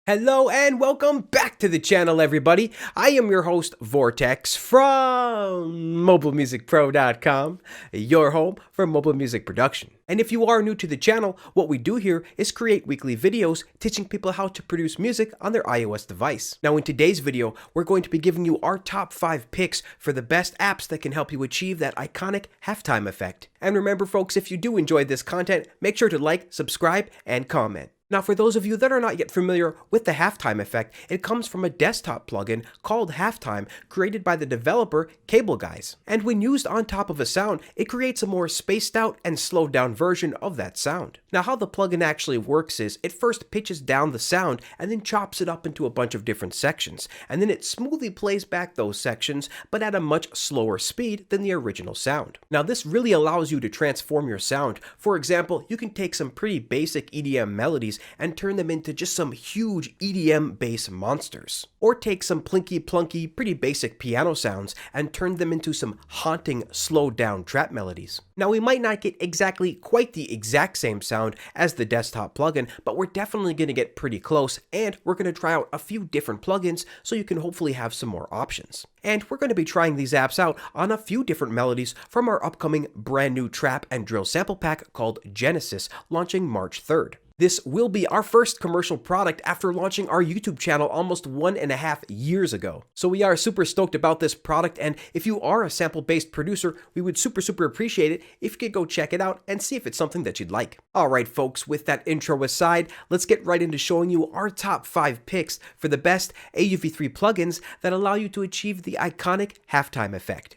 Hello and welcome back to the channel, everybody. I am your host, Vortex, from MobileMusicPro.com, your home for mobile music production. And if you are new to the channel, what we do here is create weekly videos teaching people how to produce music on their iOS device. Now in today's video, we're going to be giving you our top 5 picks for the best apps that can help you achieve that iconic halftime effect. And remember folks, if you do enjoy this content, make sure to like, subscribe, and comment. Now for those of you that are not yet familiar with the halftime effect, it comes from a desktop plugin called HalfTime created by the developer Cable Guys. And when used on top of a sound, it creates a more spaced out and slowed down version of that sound. Now how the plugin actually works is it first pitches down the sound and then chops it up into a bunch of different sections, and then it smoothly plays back those sections but at a much slower speed than the original sound. Now this really allows you to transform your sound. For example, you can take some pretty basic EDM melodies and turn them into just some huge EDM bass monsters. Or take some plinky plunky, pretty basic piano sounds and turn them into some haunting, slowed down trap melodies. Now we might not get exactly quite the exact same sound as the desktop plugin, but we're definitely going to get pretty close, and we're going to try out a few different plugins so you can hopefully have some more options. And we're going to be trying these apps out on a few different melodies from our upcoming brand new trap and drill sample pack called Genesis, launching March 3rd. This will be our first commercial product after launching our YouTube channel almost 1.5 years ago. So we are super stoked about this product, and if you are a sample-based producer, we would super appreciate it if you could go check it out and see if it's something that you'd like. Alright folks, with that intro aside, let's get right into showing you our top 5 picks for the best AUv3 plugins that allow you to achieve the iconic halftime effect.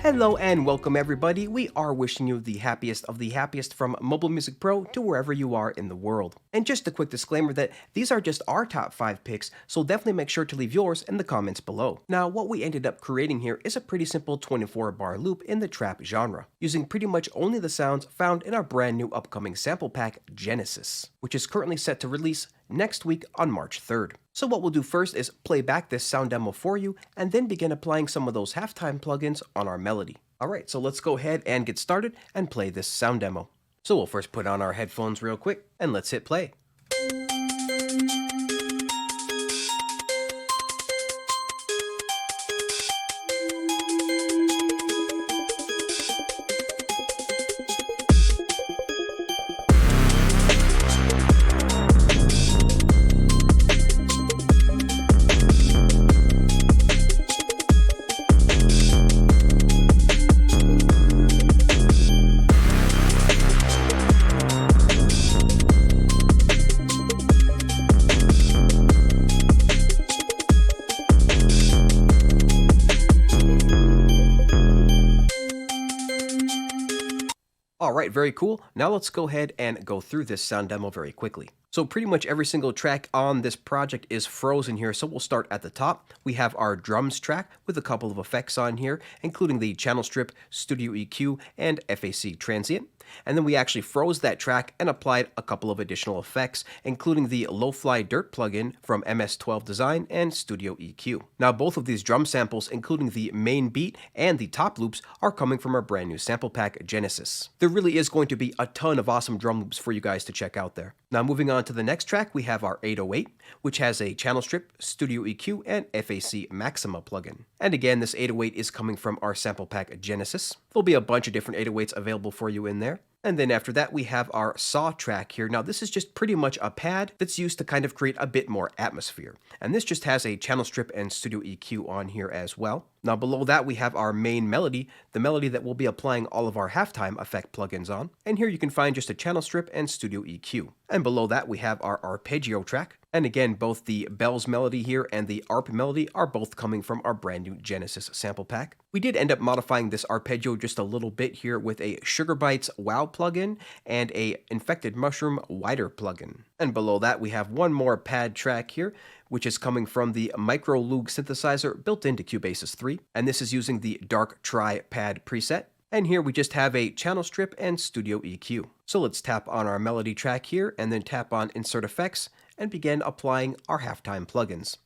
Hello and welcome everybody. We are wishing you the happiest of the happiest from Mobile Music Pro to wherever you are in the world. And just a quick disclaimer that these are just our top 5 picks, so definitely make sure to leave yours in the comments below. Now what we ended up creating here is a pretty simple 24-bar loop in the trap genre, using pretty much only the sounds found in our brand new upcoming sample pack Genesis, which is currently set to release next week on March 3rd. So what we'll do first is play back this sound demo for you and then begin applying some of those halftime plugins on our melody. Alright, so let's go ahead and get started and play this sound demo. So we'll first put on our headphones real quick and let's hit play. Alright, very cool. Now let's go ahead and go through this sound demo very quickly. So pretty much every single track on this project is frozen here, so we'll start at the top. We have our drums track with a couple of effects on here, including the channel strip, studio EQ, and FAC transient. And then we actually froze that track and applied a couple of additional effects, including the Lo-Fi Dirt plugin from MS-12 Design and Studio EQ. Now both of these drum samples, including the main beat and the top loops, are coming from our brand new sample pack Genesis. There really is going to be a ton of awesome drum loops for you guys to check out there. Now moving on to the next track, we have our 808, which has a channel strip, Studio EQ, and FAC Maxima plugin. And again, this 808 is coming from our sample pack Genesis. There'll be a bunch of different 808s available for you in there. And then after that, we have our saw track here. Now this is just pretty much a pad that's used to kind of create a bit more atmosphere. And this just has a channel strip and studio EQ on here as well. Now below that, we have our main melody, the melody that we'll be applying all of our halftime effect plugins on. And here you can find just a channel strip and studio EQ. And below that, we have our arpeggio track. And again, both the bells melody here and the arp melody are both coming from our brand new Genesis sample pack. We did end up modifying this arpeggio just a little bit here with a Sugar Bytes Wow plugin and a Infected Mushroom Wider plugin. And below that, we have one more pad track here, which is coming from the Micro Loog synthesizer built into Cubase 3. And this is using the Dark Tri pad preset. And here we just have a channel strip and studio EQ. So let's tap on our melody track here and then tap on Insert Effects and begin applying our HalfTime plugins.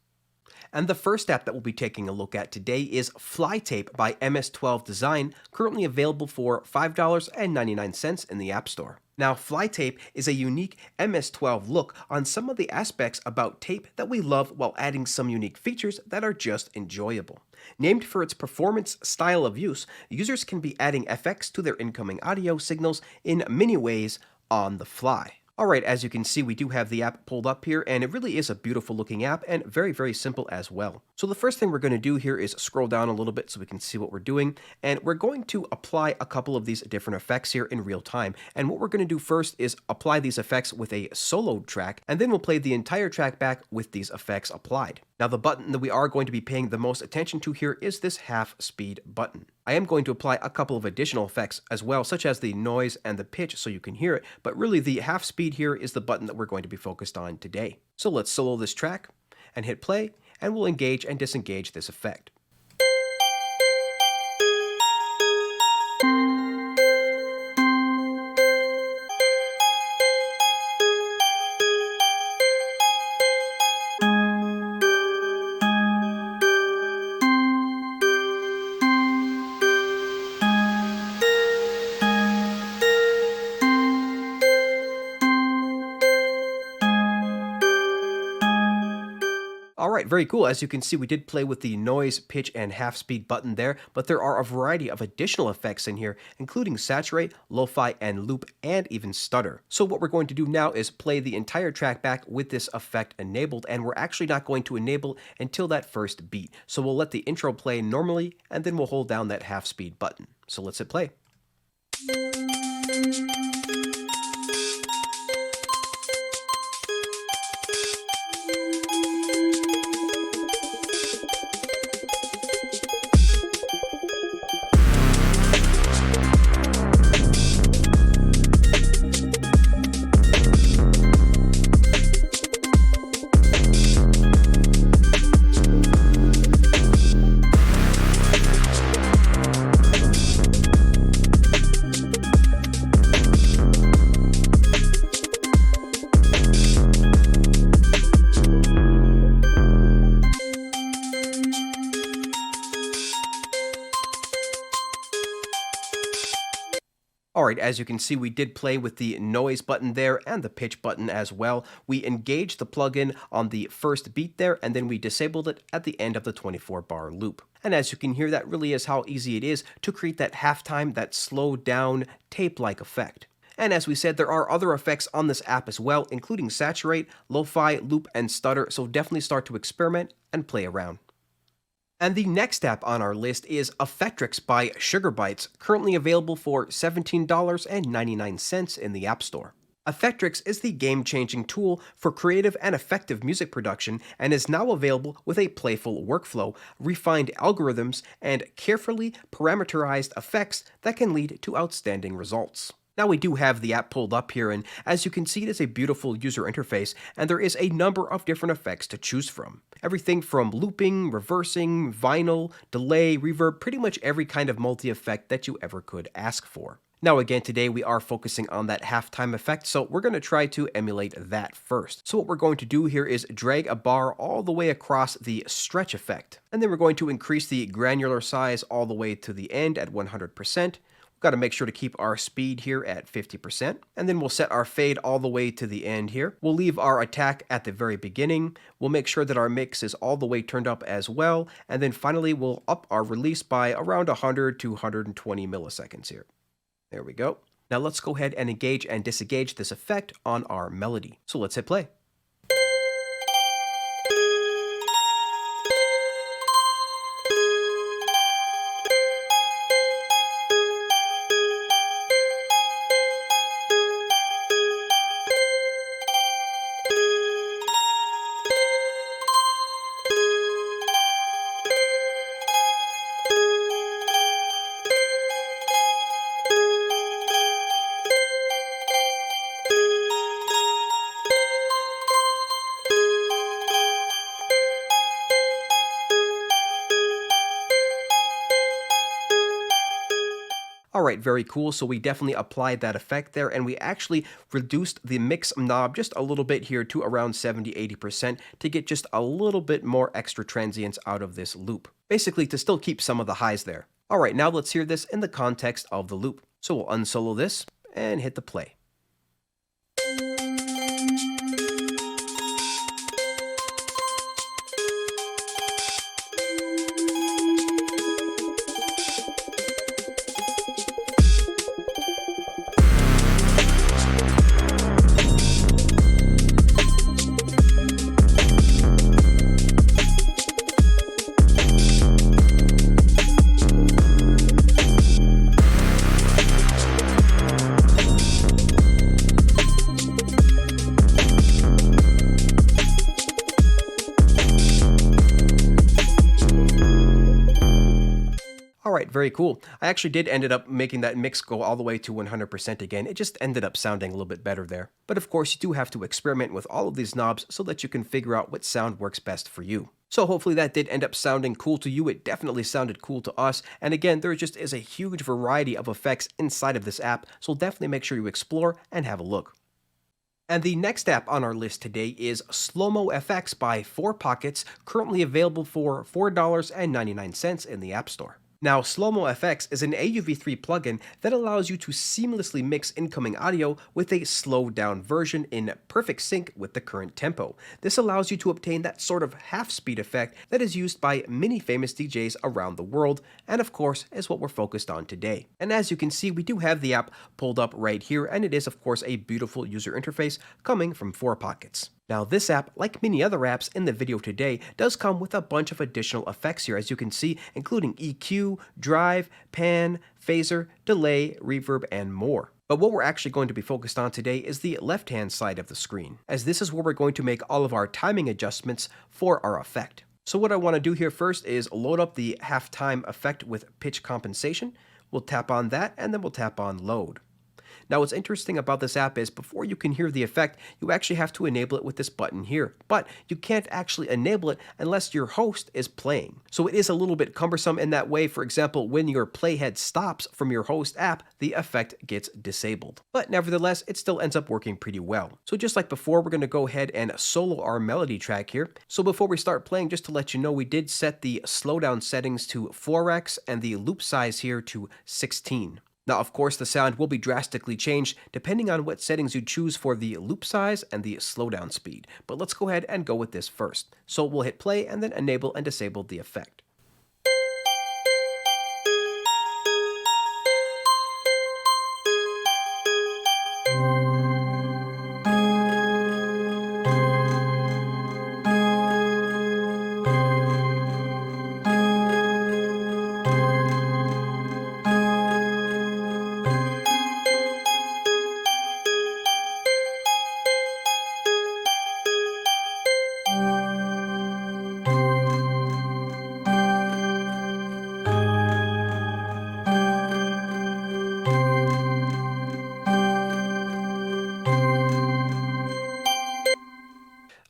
And the first app that we'll be taking a look at today is FlyTape by MS12 Design, currently available for $5.99 in the App Store. Now, FlyTape is a unique MS12 look on some of the aspects about tape that we love while adding some unique features that are just enjoyable. Named for its performance style of use, users can be adding effects to their incoming audio signals in many ways on the fly. Alright, as you can see, we do have the app pulled up here, and it really is a beautiful looking app and very, very simple as well. So the first thing we're going to do here is scroll down a little bit so we can see what we're doing, and we're going to apply a couple of these different effects here in real time. And what we're going to do first is apply these effects with a soloed track, and then we'll play the entire track back with these effects applied. Now, the button that we are going to be paying the most attention to here is this half speed button. I am going to apply a couple of additional effects as well, such as the noise and the pitch so you can hear it, but really the half speed here is the button that we're going to be focused on today. So let's solo this track and hit play, and we'll engage and disengage this effect. Alright, very cool. As you can see, we did play with the noise, pitch, and half speed button there, but there are a variety of additional effects in here, including saturate, lo-fi, and loop, and even stutter. So what we're going to do now is play the entire track back with this effect enabled, and we're actually not going to enable until that first beat. So we'll let the intro play normally, and then we'll hold down that half speed button. So let's hit play. Alright, as you can see, we did play with the noise button there and the pitch button as well. We engaged the plugin on the first beat there, and then we disabled it at the end of the 24-bar loop. And as you can hear, that really is how easy it is to create that halftime, that slowed down, tape-like effect. And as we said, there are other effects on this app as well, including saturate, lo-fi, loop, and stutter, so definitely start to experiment and play around. And the next app on our list is Effectri by Sugarbytes, currently available for $17.99 in the App Store. Effectri is the game-changing tool for creative and effective music production and is now available with a playful workflow, refined algorithms, and carefully parameterized effects that can lead to outstanding results. Now we do have the app pulled up here, and as you can see, it is a beautiful user interface, and there is a number of different effects to choose from. Everything from looping, reversing, vinyl, delay, reverb, pretty much every kind of multi-effect that you ever could ask for. Now again, today we are focusing on that halftime effect, so we're going to try to emulate that first. So what we're going to do here is drag a bar all the way across the stretch effect, and then we're going to increase the granular size all the way to the end at 100%. Got to make sure to keep our speed here at 50%, and then we'll set our fade all the way to the end here. We'll leave our attack at the very beginning. We'll make sure that our mix is all the way turned up as well, and then finally we'll up our release by around 100 to 120 milliseconds here. There we go. Now let's go ahead and engage and disengage this effect on our melody. So let's hit play. Alright, very cool. So we definitely applied that effect there, and we actually reduced the mix knob just a little bit here to around 70-80% to get just a little bit more extra transients out of this loop. Basically to still keep some of the highs there. Alright, now let's hear this in the context of the loop. So we'll unsolo this and hit the play. Alright, very cool. I actually did ended up making that mix go all the way to 100% again. It just ended up sounding a little bit better there. But of course, you do have to experiment with all of these knobs so that you can figure out what sound works best for you. So hopefully that did end up sounding cool to you. It definitely sounded cool to us. And again, there just is a huge variety of effects inside of this app, so definitely make sure you explore and have a look. And the next app on our list today is SlowMoF X by 4Pockets, currently available for $4.99 in the App Store. Now, SlowMoF X is an AUv3 plugin that allows you to seamlessly mix incoming audio with a slowed down version in perfect sync with the current tempo. This allows you to obtain that sort of half-speed effect that is used by many famous DJs around the world, and of course is what we're focused on today. And as you can see, we do have the app pulled up right here, and it is of course a beautiful user interface coming from 4Pockets. Now this app, like many other apps in the video today, does come with a bunch of additional effects here, as you can see, including EQ, drive, pan, phaser, delay, reverb, and more. But what we're actually going to be focused on today is the left-hand side of the screen, as this is where we're going to make all of our timing adjustments for our effect. So what I want to do here first is load up the HalfTime effect with pitch compensation. We'll tap on that, and then we'll tap on load. Now what's interesting about this app is before you can hear the effect, you actually have to enable it with this button here. But you can't actually enable it unless your host is playing. So it is a little bit cumbersome in that way. For example, when your playhead stops from your host app, the effect gets disabled. But nevertheless, it still ends up working pretty well. So just like before, we're going to go ahead and solo our melody track here. So before we start playing, just to let you know, we did set the slowdown settings to 4x and the loop size here to 16. Now, of course, the sound will be drastically changed depending on what settings you choose for the loop size and the slowdown speed. But let's go ahead and go with this first. So we'll hit play and then enable and disable the effect.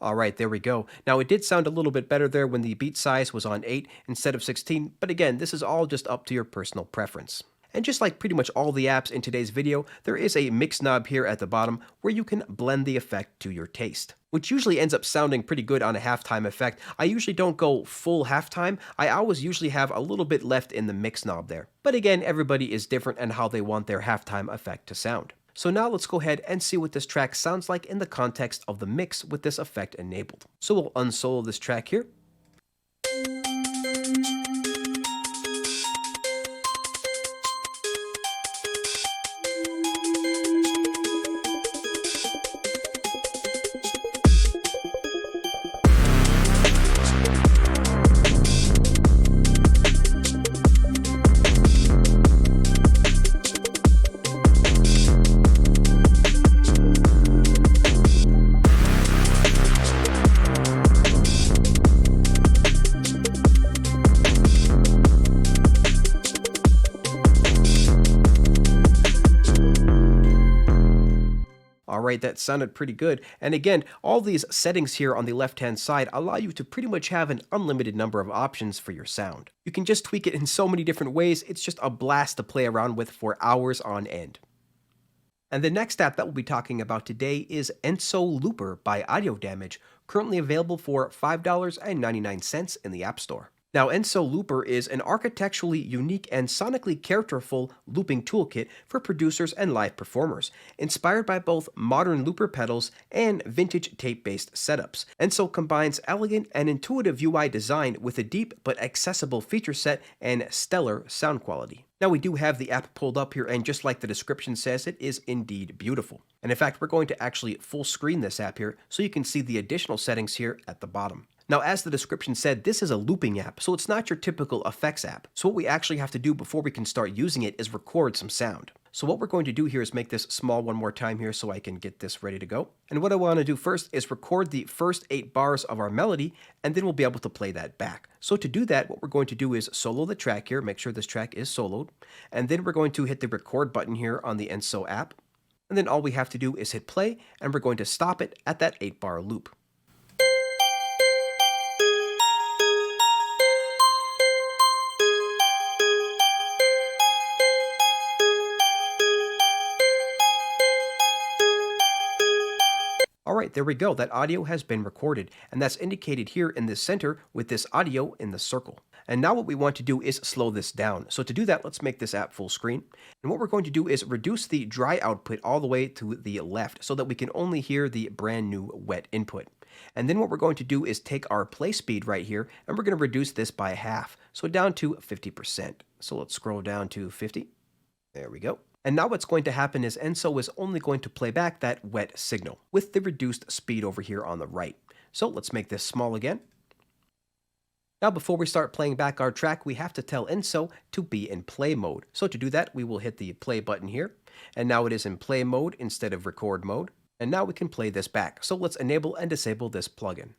Alright, there we go. Now it did sound a little bit better there when the beat size was on 8 instead of 16, but again, this is all just up to your personal preference. And just like pretty much all the apps in today's video, there is a mix knob here at the bottom where you can blend the effect to your taste, which usually ends up sounding pretty good on a halftime effect. I usually don't go full halftime. I always usually have a little bit left in the mix knob there. But again, everybody is different and how they want their halftime effect to sound. So now let's go ahead and see what this track sounds like in the context of the mix with this effect enabled. So we'll unsolo this track here. right, that sounded pretty good. And again, all these settings here on the left-hand side allow you to pretty much have an unlimited number of options for your sound. You can just tweak it in so many different ways, it's just a blast to play around with for hours on end. And the next app that we'll be talking about today is Enso Loope by Audio Damage, currently available for $5.99 in the App Store. Now, Enso Loope is an architecturally unique and sonically characterful looping toolkit for producers and live performers, inspired by both modern looper pedals and vintage tape-based setups. Enso combines elegant and intuitive UI design with a deep but accessible feature set and stellar sound quality. Now, we do have the app pulled up here, and just like the description says, it is indeed beautiful. And in fact, we're going to actually full screen this app here so you can see the additional settings here at the bottom. Now, as the description said, this is a looping app, so it's not your typical effects app. So what we actually have to do before we can start using it is record some sound. So what we're going to do here is make this small one more time here so I can get this ready to go. And what I want to do first is record the first 8 bars of our melody, and then we'll be able to play that back. So to do that, what we're going to do is solo the track here, make sure this track is soloed, and then we're going to hit the record button here on the Enso app. And then all we have to do is hit play, and we're going to stop it at that 8-bar loop. Alright, there we go. That audio has been recorded, and that's indicated here in the center with this audio in the circle. And now what we want to do is slow this down. So to do that, let's make this app full screen. And what we're going to do is reduce the dry output all the way to the left so that we can only hear the brand new wet input. And then what we're going to do is take our play speed right here, and we're going to reduce this by half, so down to 50%. So let's scroll down to 50. There we go. And now what's going to happen is Enso is only going to play back that wet signal with the reduced speed over here on the right. So let's make this small again. Now before we start playing back our track, we have to tell Enso to be in play mode. So to do that, we will hit the play button here. And now it is in play mode instead of record mode. And now we can play this back. So let's enable and disable this plugin.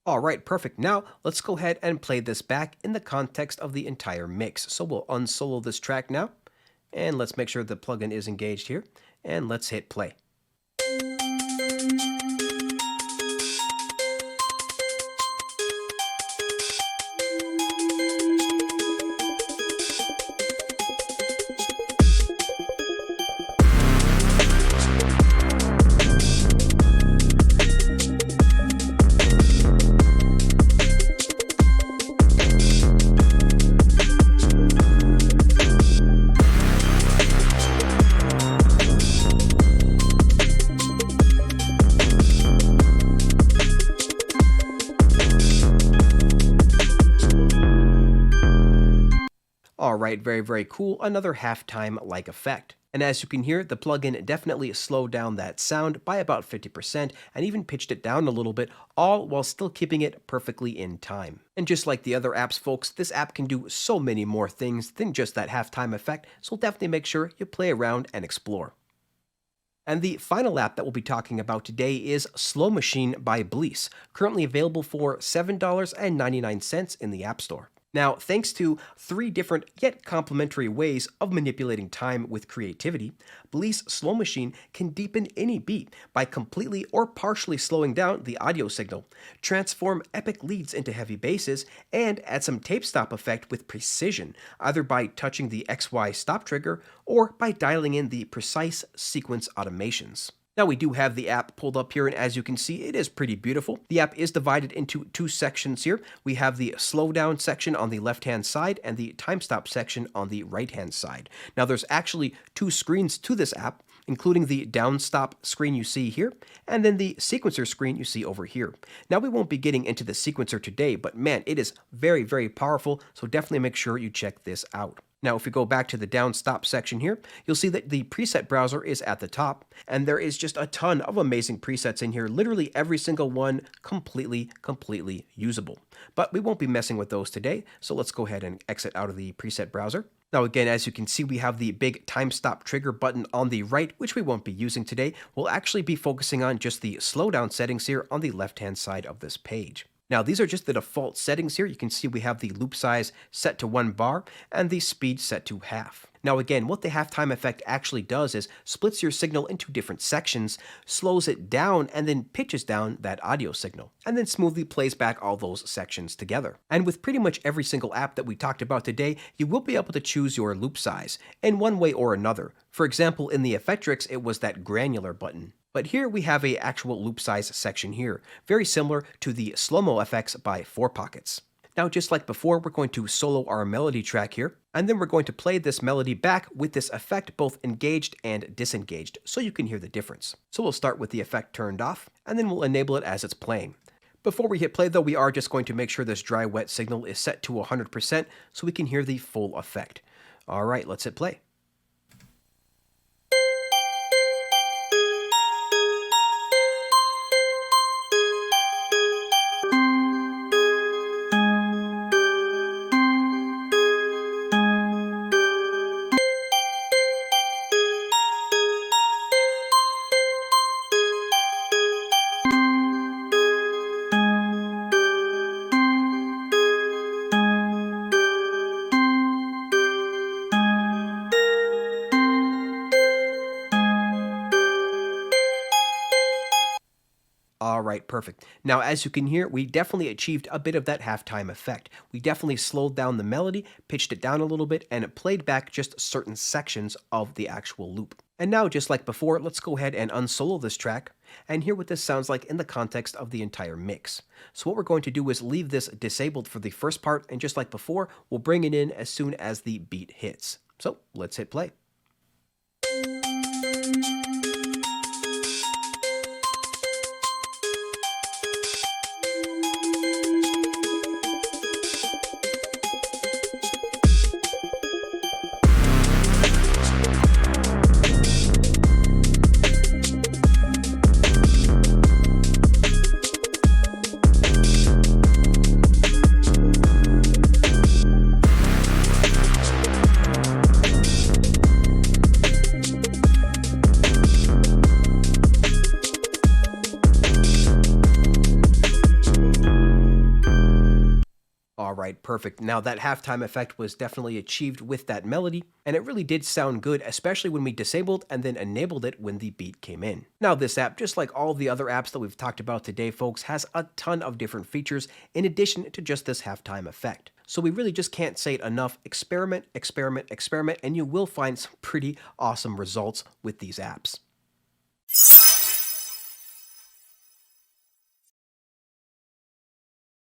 Alright, perfect. Now let's go ahead and play this back in the context of the entire mix. So we'll unsolo this track now, and let's make sure the plugin is engaged here, and let's hit play. Alright, very cool. Another halftime-like effect. And as you can hear, the plugin definitely slowed down that sound by about 50% and even pitched it down a little bit, all while still keeping it perfectly in time. And just like the other apps, folks, this app can do so many more things than just that halftime effect, so definitely make sure you play around and explore. And the final app that we'll be talking about today is SlowMoF by Bleece, currently available for $7.99 in the App Store. Now, thanks to 3 different yet complementary ways of manipulating time with creativity, Bleece SlowMoF can deepen any beat by completely or partially slowing down the audio signal, transform epic leads into heavy basses, and add some tape stop effect with precision, either by touching the XY stop trigger or by dialing in the precise sequence automations. Now we do have the app pulled up here, and as you can see, it is pretty beautiful. The app is divided into 2 sections here. We have the slowdown section on the left-hand side and the time stop section on the right-hand side. Now there's actually 2 screens to this app. including the downstop screen you see here, and then the sequencer screen you see over here. Now we won't be getting into the sequencer today, but man, it is very, very powerful, so definitely make sure you check this out. Now, if we go back to the downstop section here, you'll see that the preset browser is at the top, and there is just a ton of amazing presets in here, literally every single one completely usable. But we won't be messing with those today, so let's go ahead and exit out of the preset browser. Now again, as you can see, we have the big time stop trigger button on the right, which we won't be using today. We'll actually be focusing on just the slowdown settings here on the left-hand side of this page. Now, these are just the default settings here. You can see we have the loop size set to 1 bar and the speed set to half. Now again, what the halftime effect actually does is splits your signal into different sections, slows it down, and then pitches down that audio signal, and then smoothly plays back all those sections together. And with pretty much every single app that we talked about today, you will be able to choose your loop size in one way or another. For example, in the Effectri, it was that granular button. But here we have a actual loop size section here, very similar to the SlowMoF X by 4Pockets. Now, just like before, we're going to solo our melody track here, and then we're going to play this melody back with this effect both engaged and disengaged, so you can hear the difference. So we'll start with the effect turned off, and then we'll enable it as it's playing. Before we hit play though, we are just going to make sure this dry wet signal is set to 100% so we can hear the full effect. Alright, let's hit play. Alright, perfect. Now, as you can hear, we definitely achieved a bit of that halftime effect. We definitely slowed down the melody, pitched it down a little bit, and it played back just certain sections of the actual loop. And now, just like before, let's go ahead and unsolo this track and hear what this sounds like in the context of the entire mix. So what we're going to do is leave this disabled for the first part, and just like before, we'll bring it in as soon as the beat hits. So let's hit play. Alright, perfect. Now that halftime effect was definitely achieved with that melody, and it really did sound good, especially when we disabled and then enabled it when the beat came in. Now this app, just like all the other apps that we've talked about today, folks, has a ton of different features in addition to just this halftime effect. So we really just can't say it enough. Experiment, experiment, experiment, and you will find some pretty awesome results with these apps.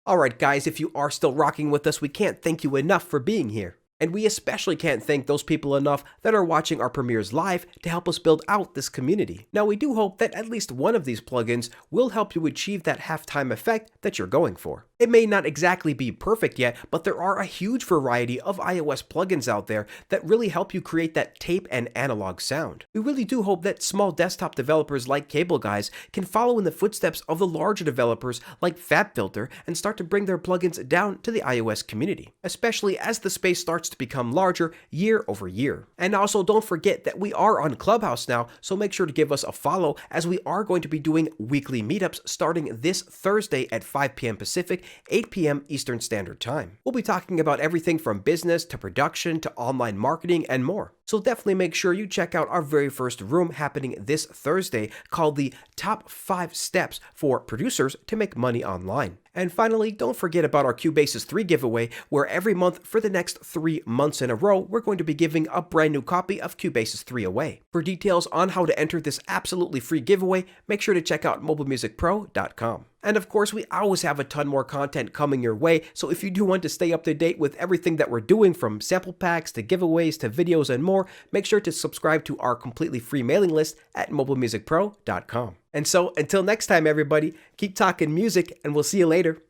Alright guys, if you are still rocking with us, we can't thank you enough for being here. And we especially can't thank those people enough that are watching our premieres live to help us build out this community. Now we do hope that at least one of these plugins will help you achieve that halftime effect that you're going for. It may not exactly be perfect yet, but there are a huge variety of iOS plugins out there that really help you create that tape and analog sound. We really do hope that small desktop developers like Cable Guys can follow in the footsteps of the larger developers like FabFilter and start to bring their plugins down to the iOS community, especially as the space starts to become larger year over year. And also don't forget that we are on Clubhouse now, so make sure to give us a follow as we are going to be doing weekly meetups starting this Thursday at 5 p.m. Pacific, 8 p.m. Eastern Standard Time. We'll be talking about everything from business to production to online marketing and more. So definitely make sure you check out our very first room happening this Thursday called the Top 5 Steps for Producers to Make Money Online. And finally, don't forget about our Cubasis 3 giveaway, where every month for the next 3 months in a row, we're going to be giving a brand new copy of Cubasis 3 away. For details on how to enter this absolutely free giveaway, make sure to check out MobileMusicPro.com. And of course, we always have a ton more content coming your way, so if you do want to stay up to date with everything that we're doing, from sample packs to giveaways to videos and more, more, make sure to subscribe to our completely free mailing list at MobileMusicPro.com. And so, until next time, everybody, keep talking music, and we'll see you later.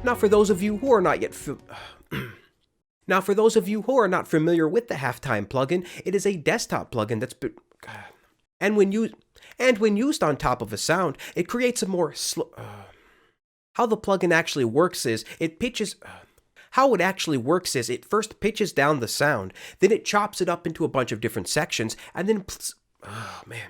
Now, for those of you who are not familiar with the HalfTime plugin, it is a desktop plugin that's been, and when used on top of a sound, it creates a more slow. How the plugin actually works is it first pitches down the sound, then it chops it up into a bunch of different sections, and then, oh man.